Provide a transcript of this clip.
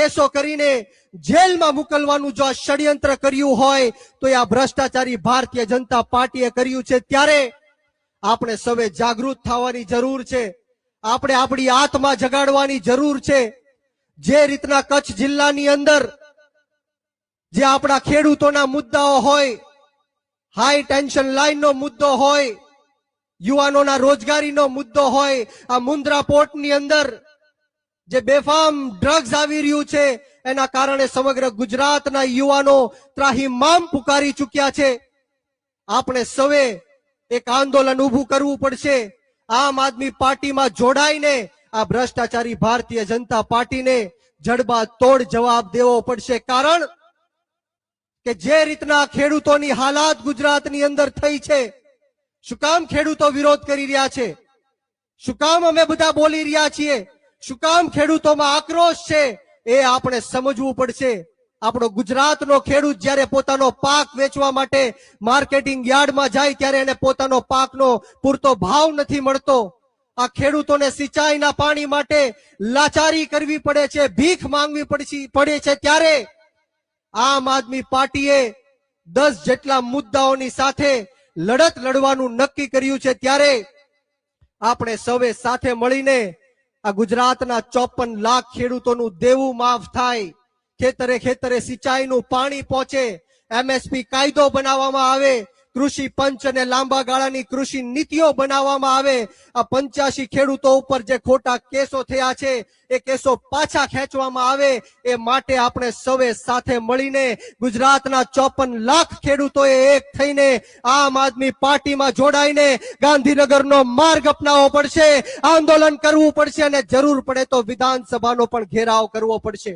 કેસો કરીને જેલમાં મોકલવાનું જો ષડયંત્ર કર્યું હોય તો આ ભ્રષ્ટાચારી ભારતીય જનતા પાર્ટીએ કર્યું છે। ત્યારે આપણે સૌએ જાગૃત થવાની જરૂર છે, આપણે આપણી આત્મા જગાડવાની જરૂર છે। જે રીતના કચ્છ જિલ્લાની અંદર જે આપણા ખેડૂતોના મુદ્દાઓ હોય, હાઈ ટેન્શન લાઈનનો મુદ્દો હોય, યુવાનોના રોજગારીનો મુદ્દો હોય, આ મુન્દ્રા પોર્ટની અંદર જે બેફામ ડ્રગ્સ આવી રહ્યું છે એના કારણે સમગ્ર ગુજરાતના યુવાનો ત્રાહિમામ પુકારી ચૂક્યા છે। આપણે સૌએ એક આંદોલન ઊભું કરવું પડશે। આમ આદમી પાર્ટીમાં જોડાઈને આ ભ્રષ્ટાચારી ભારતીય જનતા પાર્ટીને જડબાતોડ જવાબ દેવો પડશે। કારણ કે જે રીતના ખેડૂતોની હાલાત ગુજરાતની અંદર થઈ છે, શું કામ ખેડૂતો વિરોધ કરી રહ્યા છે, શું કામ અમે બધા બોલી રહ્યા છીએ, શું કામ ખેડૂતોમાં આક્રોશ છે, એ આપણે સમજવું પડશે। આપણો ગુજરાતનો ખેડૂત જ્યારે પોતાનો પાક વેચવા માટે માર્કેટિંગ યાર્ડમાં જાય ત્યારે એને પોતાનો પાકનો પૂરતો ભાવ નથી મળતો। આ ખેડૂતોને સિંચાઈના પાણી માટે લાચારી કરવી પડે છે, ભીખ માંગવી પડે છે। ત્યારે આમ આદમી પાર્ટીએ 10 જેટલા મુદ્દાઓની સાથે લડત લડવાનું નક્કી કર્યું છે। ત્યારે આપણે સૌએ સાથે મળીને આ ગુજરાતના 54 લાખ ખેડૂતોનું દેવું માફ થાય, ખેતરે ખેતરે સિંચાઈનું પાણી પહોંચે, એમએસપી કાયદો બનાવવામાં આવે, કૃષિ પંચ અને લાંબા ગાળાની કૃષિ નીતિઓ બનાવવામાં આવે। આ 85 ખેડૂતો ઉપર જે ખોટા કેસો થયા છે એ કેસો પાછા ખેંચવામાં આવે, એ માટે આપણે સૌએ સાથે મળીને ગુજરાતના 54 લાખ ખેડૂતોએ એક થઈને આમ આદમી પાર્ટીમાં જોડાઈને ગાંધીનગરનો માર્ગ અપનાવવો પડશે, આંદોલન કરવું પડશે અને જરૂર પડે તો વિધાનસભાનો પણ ઘેરાવ કરવો પડશે।